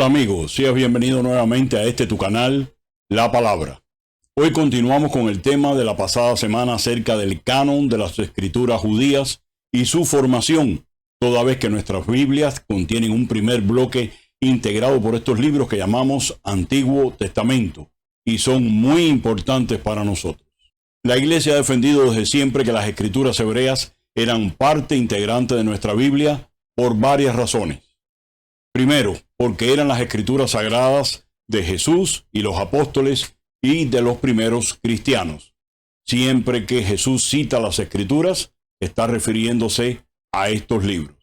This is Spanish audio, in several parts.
Hola amigos, seas bienvenido nuevamente a tu canal, La Palabra. Hoy continuamos con el tema de la pasada semana acerca del canon de las escrituras judías y su formación, toda vez que nuestras Biblias contienen un primer bloque integrado por estos libros que llamamos Antiguo Testamento y son muy importantes para nosotros. La Iglesia ha defendido desde siempre que las escrituras hebreas eran parte integrante de nuestra Biblia por varias razones. Primero, porque eran las escrituras sagradas de Jesús y los apóstoles y de los primeros cristianos. Siempre que Jesús cita las escrituras, está refiriéndose a estos libros.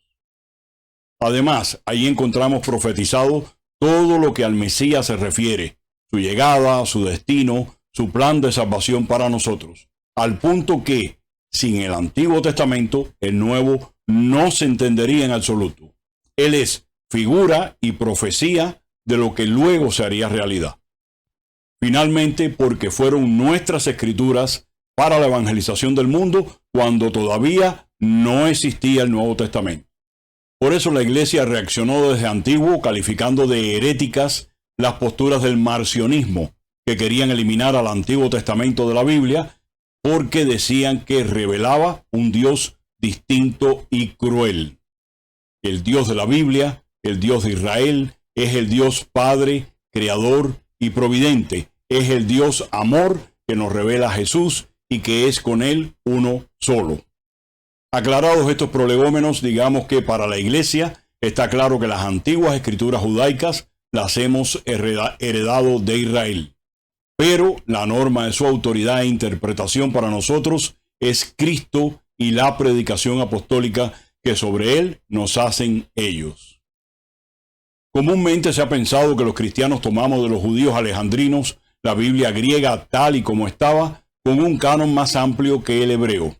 Además, ahí encontramos profetizado todo lo que al Mesías se refiere, su llegada, su destino, su plan de salvación para nosotros, al punto que, sin el Antiguo Testamento, el Nuevo no se entendería en absoluto. Él es figura y profecía de lo que luego se haría realidad. Finalmente, porque fueron nuestras escrituras para la evangelización del mundo cuando todavía no existía el Nuevo Testamento. Por eso la Iglesia reaccionó desde antiguo calificando de heréticas las posturas del marcionismo, que querían eliminar al Antiguo Testamento de la Biblia porque decían que revelaba un Dios distinto y cruel. El Dios de la Biblia, el Dios de Israel, es el Dios Padre, Creador y Providente. Es el Dios Amor que nos revela a Jesús y que es con Él uno solo. Aclarados estos prolegómenos, digamos que para la Iglesia está claro que las antiguas escrituras judaicas las hemos heredado de Israel. Pero la norma de su autoridad e interpretación para nosotros es Cristo y la predicación apostólica que sobre Él nos hacen ellos. Comúnmente se ha pensado que los cristianos tomamos de los judíos alejandrinos la Biblia griega tal y como estaba, con un canon más amplio que el hebreo.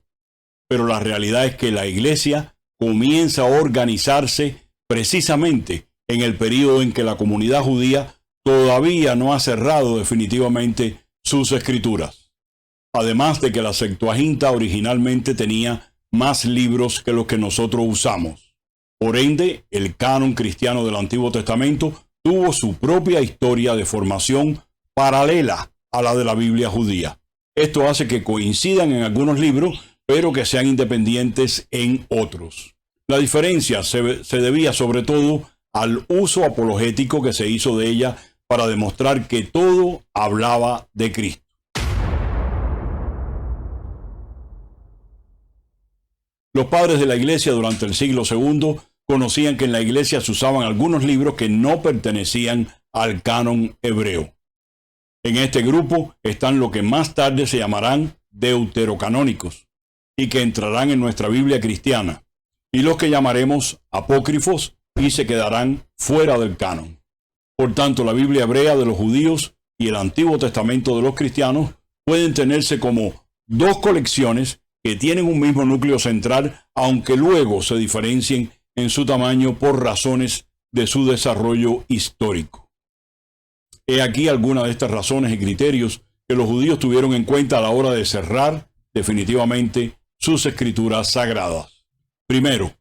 Pero la realidad es que la Iglesia comienza a organizarse precisamente en el período en que la comunidad judía todavía no ha cerrado definitivamente sus escrituras. Además de que la Septuaginta originalmente tenía más libros que los que nosotros usamos. Por ende, el canon cristiano del Antiguo Testamento tuvo su propia historia de formación paralela a la de la Biblia judía. Esto hace que coincidan en algunos libros, pero que sean independientes en otros. La diferencia se debía sobre todo al uso apologético que se hizo de ella para demostrar que todo hablaba de Cristo. Los padres de la Iglesia durante el siglo II conocían que en la Iglesia se usaban algunos libros que no pertenecían al canon hebreo. En este grupo están lo que más tarde se llamarán deuterocanónicos y que entrarán en nuestra Biblia cristiana, y los que llamaremos apócrifos y se quedarán fuera del canon. Por tanto, la Biblia hebrea de los judíos y el Antiguo Testamento de los cristianos pueden tenerse como dos colecciones que tienen un mismo núcleo central, aunque luego se diferencien en su tamaño por razones de su desarrollo histórico. He aquí algunas de estas razones y criterios que los judíos tuvieron en cuenta a la hora de cerrar definitivamente sus escrituras sagradas. Primero,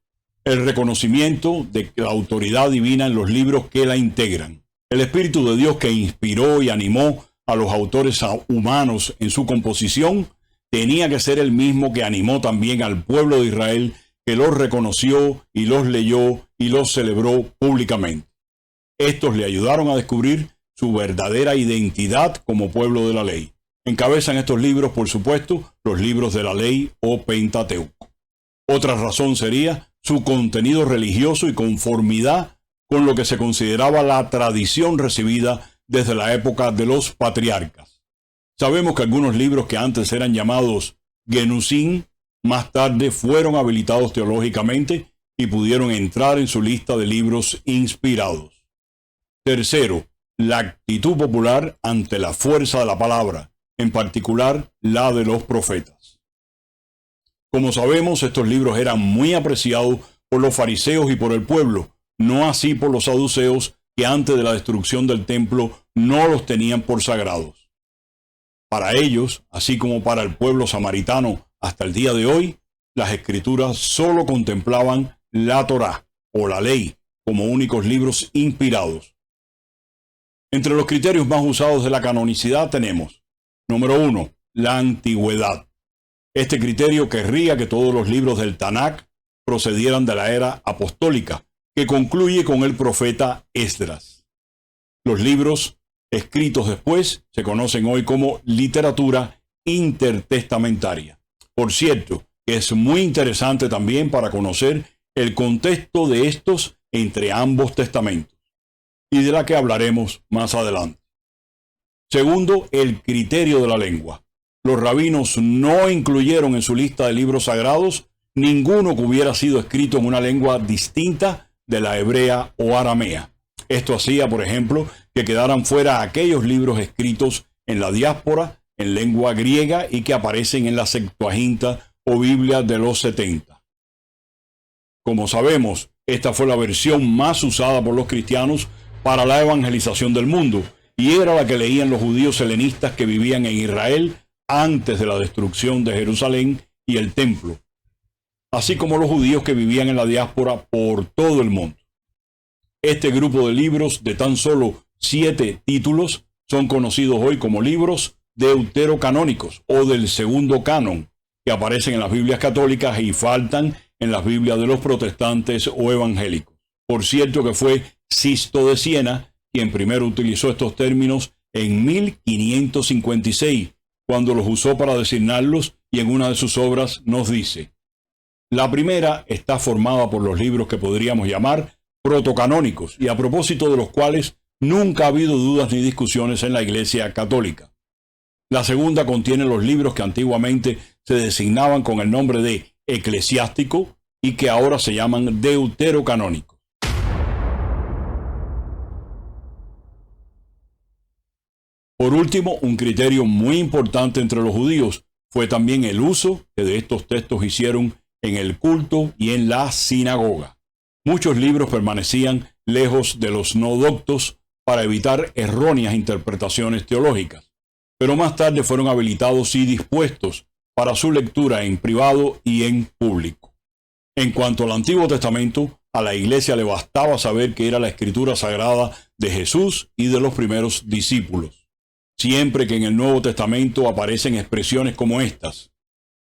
el reconocimiento de la autoridad divina en los libros que la integran. El Espíritu de Dios que inspiró y animó a los autores humanos en su composición tenía que ser el mismo que animó también al pueblo de Israel, que los reconoció y los leyó y los celebró públicamente. Estos le ayudaron a descubrir su verdadera identidad como pueblo de la ley. Encabezan estos libros, por supuesto, los libros de la ley o Pentateuco. Otra razón sería su contenido religioso y conformidad con lo que se consideraba la tradición recibida desde la época de los patriarcas. Sabemos que algunos libros que antes eran llamados Genusim, más tarde fueron habilitados teológicamente y pudieron entrar en su lista de libros inspirados. Tercero, la actitud popular ante la fuerza de la palabra, en particular la de los profetas. Como sabemos, estos libros eran muy apreciados por los fariseos y por el pueblo, no así por los saduceos, que antes de la destrucción del templo no los tenían por sagrados. Para ellos, así como para el pueblo samaritano hasta el día de hoy, las escrituras solo contemplaban la Torá o la ley como únicos libros inspirados. Entre los criterios más usados de la canonicidad tenemos, número 1, la antigüedad. Este criterio querría que todos los libros del Tanakh procedieran de la era apostólica, que concluye con el profeta Esdras. Los libros escritos después se conocen hoy como literatura intertestamentaria. Por cierto, es muy interesante también para conocer el contexto de estos entre ambos testamentos, y de la que hablaremos más adelante. Segundo, el criterio de la lengua. Los rabinos no incluyeron en su lista de libros sagrados ninguno que hubiera sido escrito en una lengua distinta de la hebrea o aramea. Esto hacía, por ejemplo, que quedaran fuera aquellos libros escritos en la diáspora en lengua griega y que aparecen en la Septuaginta o Biblia de los 70. Como sabemos, esta fue la versión más usada por los cristianos para la evangelización del mundo, y era la que leían los judíos helenistas que vivían en Israel antes de la destrucción de Jerusalén y el templo, así como los judíos que vivían en la diáspora por todo el mundo. Este grupo de libros de tan solo 7 títulos son conocidos hoy como libros deuterocanónicos o del segundo canon, que aparecen en las Biblias católicas y faltan en las Biblias de los protestantes o evangélicos. Por cierto que fue Sisto de Siena quien primero utilizó estos términos en 1556, cuando los usó para designarlos, y en una de sus obras nos dice: la primera está formada por los libros que podríamos llamar protocanónicos, y a propósito de los cuales nunca ha habido dudas ni discusiones en la Iglesia católica. La segunda contiene los libros que antiguamente se designaban con el nombre de eclesiástico y que ahora se llaman deuterocanónicos. Por último, un criterio muy importante entre los judíos fue también el uso que de estos textos hicieron en el culto y en la sinagoga. Muchos libros permanecían lejos de los no doctos para evitar erróneas interpretaciones teológicas, pero más tarde fueron habilitados y dispuestos para su lectura en privado y en público. En cuanto al Antiguo Testamento, a la Iglesia le bastaba saber que era la escritura sagrada de Jesús y de los primeros discípulos. Siempre que en el Nuevo Testamento aparecen expresiones como estas: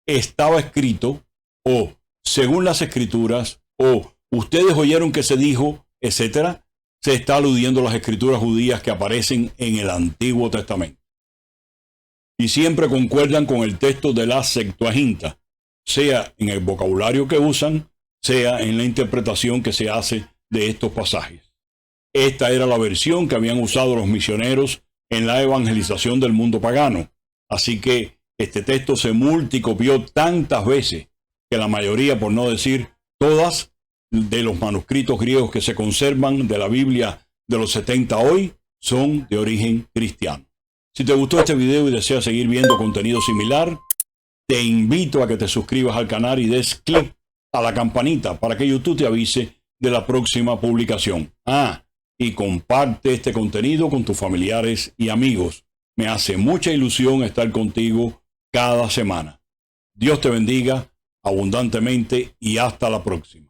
estaba escrito, o según las Escrituras, o ustedes oyeron que se dijo, etc., se está aludiendo a las escrituras judías que aparecen en el Antiguo Testamento. Y siempre concuerdan con el texto de la Septuaginta, sea en el vocabulario que usan, sea en la interpretación que se hace de estos pasajes. Esta era la versión que habían usado los misioneros en la evangelización del mundo pagano, así que este texto se multicopió tantas veces que la mayoría, por no decir todas, de los manuscritos griegos que se conservan de la Biblia de los 70 hoy son de origen cristiano. Si te gustó este video y deseas seguir viendo contenido similar, te invito a que te suscribas al canal y des clic a la campanita para que YouTube te avise de la próxima publicación. Y comparte este contenido con tus familiares y amigos. Me hace mucha ilusión estar contigo cada semana. Dios te bendiga abundantemente y hasta la próxima.